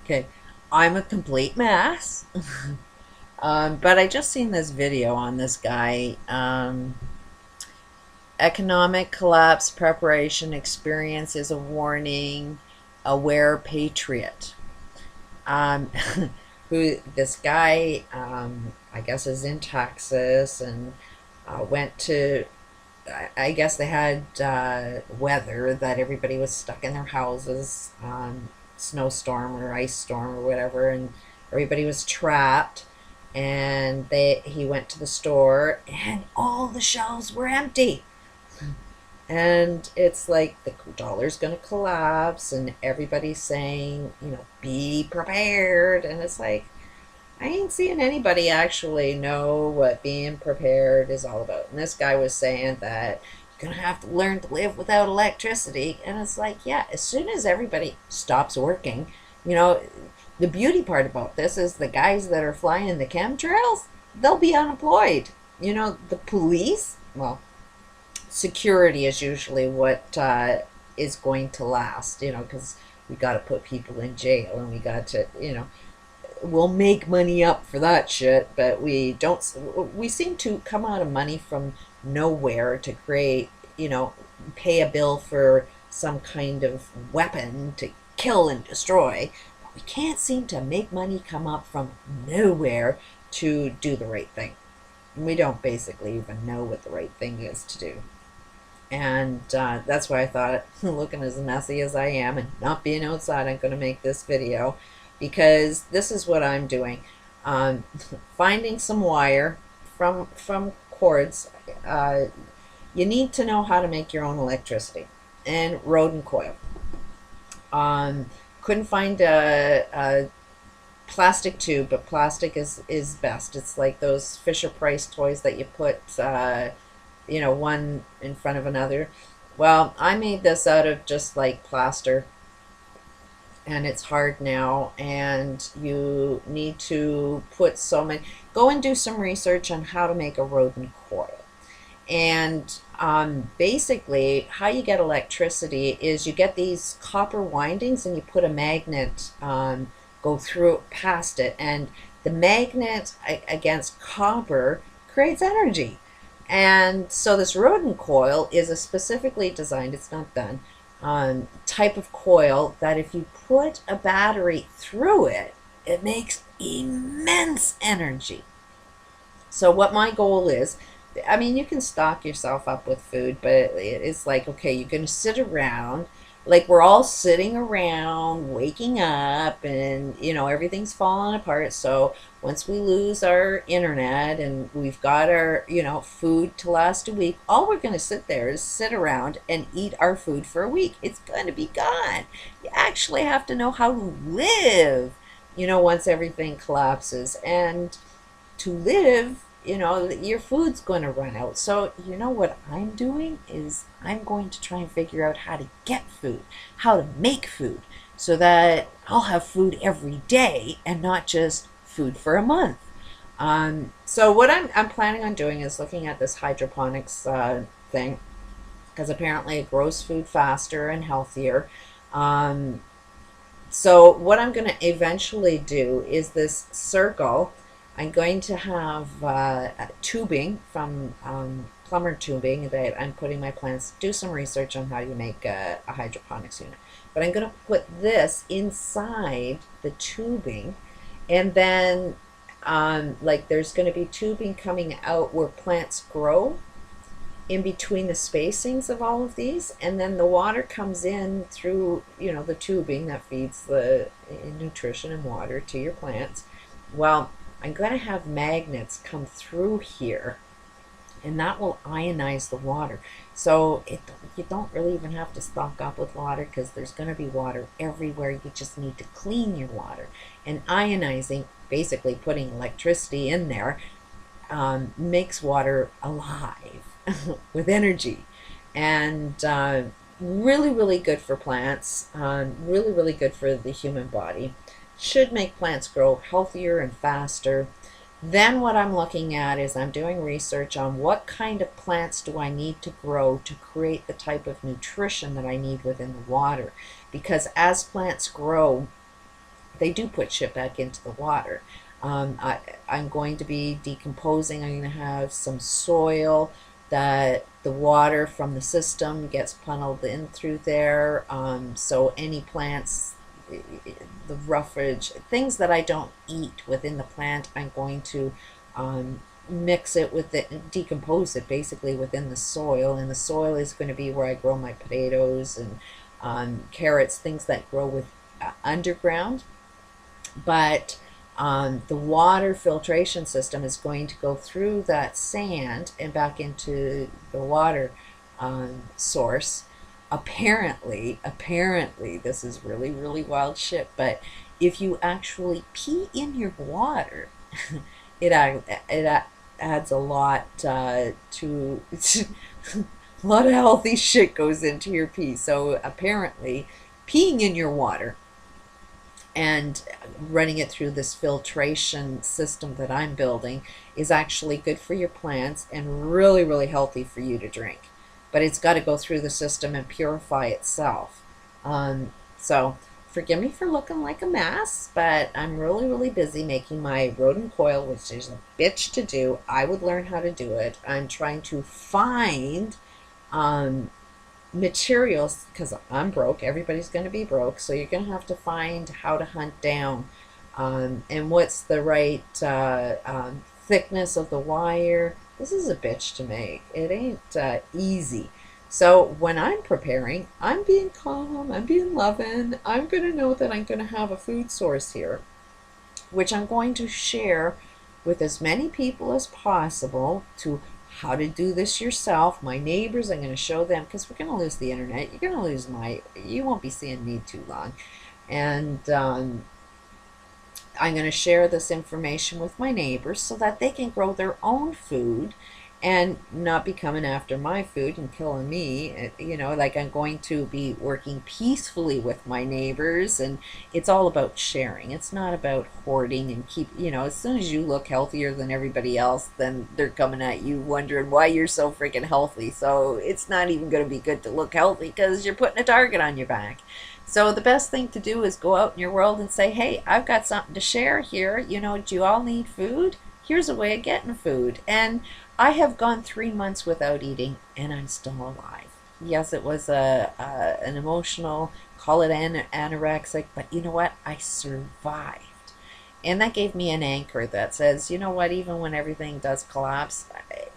Okay, I'm a complete mess. But I just seen this video on this guy. Economic collapse preparation experience is a warning. Aware patriot. Um, who this guy? I guess is in Texas and went to. I guess they had weather that everybody was stuck in their houses, snowstorm or ice storm or whatever, and everybody was trapped. And he went to the store, and all the shelves were empty. And it's like the dollar's going to collapse, and everybody's saying, be prepared. And it's like, I ain't seeing anybody actually know what being prepared is all about. And this guy was saying that you're going to have to learn to live without electricity. And it's like, yeah, as soon as everybody stops working, you know, the beauty part about this is the guys that are flying the chemtrails, they'll be unemployed. The police, well, security is usually what is going to last, because we got to put people in jail and we got to, we'll make money up for that shit, but we seem to come out of money from nowhere to create, pay a bill for some kind of weapon to kill and destroy. But we can't seem to make money come up from nowhere to do the right thing. We don't basically even know what the right thing is to do. And that's why I thought, looking as messy as I am and not being outside, I'm going to make this video because this is what I'm doing. Finding some wire from cords. You need to know how to make your own electricity. And rodent coil. Couldn't find a plastic tube, but plastic is best. It's like those Fisher Price toys that you put one in front of another. Well, I made this out of just like plaster, and it's hard now, and you need to put so many. Go and do some research on how to make a rodent coil. And basically, how you get electricity is you get these copper windings and you put a magnet, go through past it, and the magnet against copper creates energy. And so this rodent coil is a specifically designed, it's not done, type of coil that if you put a battery through it, it makes immense energy. So what my goal is, I mean, you can stock yourself up with food, but it's like, okay, you're going to sit around, like we're all sitting around, waking up, and, everything's falling apart. So once we lose our internet and we've got our, food to last a week, all we're going to sit there is sit around and eat our food for a week. It's going to be gone. You actually have to know how to live, once everything collapses. And to live, your food's going to run out. So, what I'm doing is I'm going to try and figure out how to get food, how to make food, so that I'll have food every day and not just food for a month. So what I'm planning on doing is looking at this hydroponics thing, because apparently it grows food faster and healthier. So what I'm going to eventually do is this circle. I'm going to have tubing from plumber tubing that I'm putting my plants, do some research on how you make a hydroponics unit. But I'm going to put this inside the tubing, and then like there's going to be tubing coming out where plants grow in between the spacings of all of these, and then the water comes in through the tubing that feeds the nutrition and water to your plants. Well, I'm going to have magnets come through here, and that will ionize the water. So you don't really even have to stock up with water, because there's going to be water everywhere. You just need to clean your water. And ionizing, basically putting electricity in there, makes water alive with energy. And really, really good for plants, really, really good for the human body. Should make plants grow healthier and faster. Then what I'm looking at is I'm doing research on what kind of plants do I need to grow to create the type of nutrition that I need within the water. Because as plants grow, they do put shit back into the water. I'm going to be decomposing. I'm going to have some soil that the water from the system gets funneled in through there. So any plants, the roughage, things that I don't eat within the plant, I'm going to mix it with it, decompose it basically within the soil. And the soil is going to be where I grow my potatoes and carrots, things that grow with underground. But the water filtration system is going to go through that sand and back into the water source. Apparently, this is really, really wild shit, but if you actually pee in your water, it adds a lot to a lot of healthy shit goes into your pee. So apparently, peeing in your water and running it through this filtration system that I'm building is actually good for your plants and really, really healthy for you to drink. But it's got to go through the system and purify itself. So forgive me for looking like a mess, but I'm really, really busy making my rodent coil, which is a bitch to do. I would learn how to do it. I'm trying to find materials because I'm broke. Everybody's going to be broke, so you're going to have to find how to hunt down and what's the right thickness of the wire. This is a bitch to make. It ain't easy. So when I'm preparing, I'm being calm, I'm being loving. I'm going to know that I'm going to have a food source here, which I'm going to share with as many people as possible to how to do this yourself. My neighbors, I'm going to show them, because we're going to lose the internet. You're going to lose you won't be seeing me too long. And I'm going to share this information with my neighbors so that they can grow their own food and not be coming after my food and killing me. You know, like, I'm going to be working peacefully with my neighbors, and it's all about sharing. It's not about hoarding and as soon as you look healthier than everybody else, then they're coming at you wondering why you're so freaking healthy. So it's not even going to be good to look healthy because you're putting a target on your back. So the best thing to do is go out in your world and say, hey, I've got something to share here. Do you all need food? Here's a way of getting food. And I have gone 3 months without eating, and I'm still alive. Yes, it was an emotional, call it anorexic, but you know what? I survived. And that gave me an anchor that says, you know what, even when everything does collapse,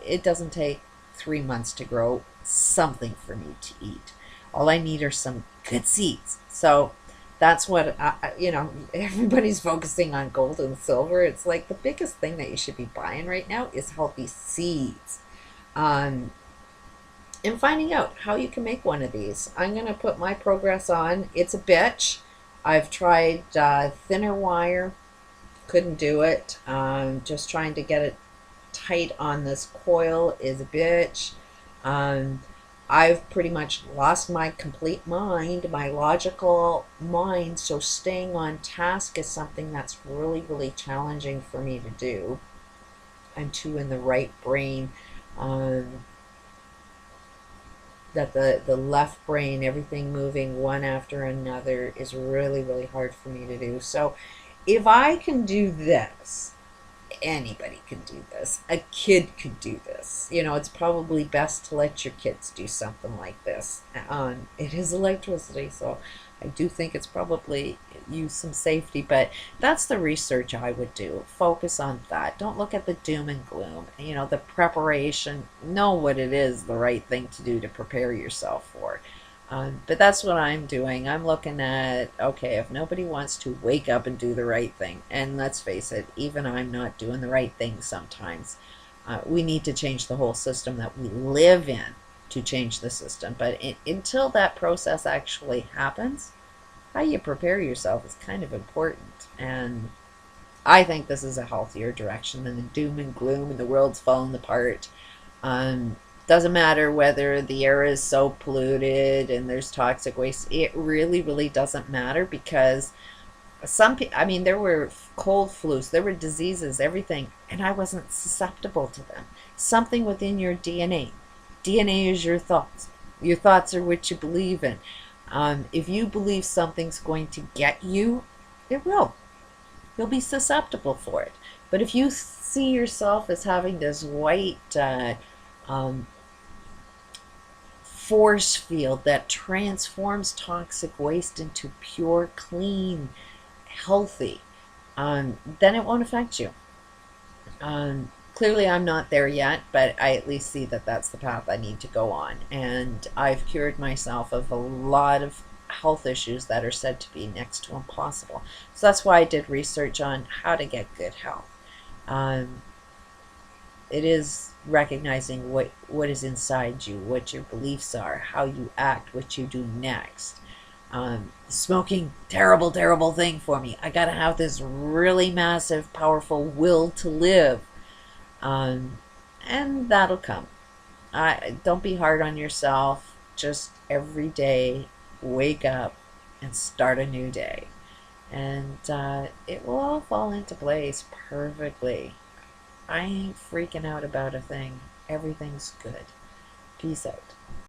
it doesn't take 3 months to grow something for me to eat. All I need are some good seeds. So that's what everybody's focusing on gold and silver. It's like the biggest thing that you should be buying right now is healthy seeds, and finding out how you can make one of these. I'm going to put my progress on. It's a bitch. I've tried thinner wire, couldn't do it. Just trying to get it tight on this coil is a bitch. I've pretty much lost my complete mind, my logical mind, so staying on task is something that's really, really challenging for me to do. I'm too in the right brain. That the left brain, everything moving one after another, is really, really hard for me to do. So if I can do this, anybody can do this. A kid could do this. It's probably best to let your kids do something like this. It is electricity, so I do think it's probably use some safety, but that's the research I would do. Focus on that. Don't look at the doom and gloom. The preparation. Know what it is, the right thing to do to prepare yourself for. But that's what I'm doing. I'm looking at, okay, if nobody wants to wake up and do the right thing, and let's face it, even I'm not doing the right thing sometimes, we need to change the whole system that we live in to change the system. But until that process actually happens, how you prepare yourself is kind of important. And I think this is a healthier direction than the doom and gloom and the world's falling apart. Doesn't matter whether the air is so polluted and there's toxic waste. It really, really doesn't matter, because there were cold flus, there were diseases, everything, and I wasn't susceptible to them. Something within your DNA. DNA is your thoughts. Your thoughts are what you believe in. If you believe something's going to get you, It will. You'll be susceptible for it. But if you see yourself as having this white um, force field that transforms toxic waste into pure, clean, healthy, then it won't affect you. Clearly, I'm not there yet, but I at least see that that's the path I need to go on. And I've cured myself of a lot of health issues that are said to be next to impossible. So that's why I did research on how to get good health. Um, it is recognizing what is inside you, what your beliefs are, how you act, what you do next. Smoking, terrible, terrible thing for me. I gotta have this really massive, powerful will to live, um, and that'll come. Don't be hard on yourself. Just every day, wake up and start a new day, and it will all fall into place perfectly. I ain't freaking out about a thing. Everything's good. Peace out.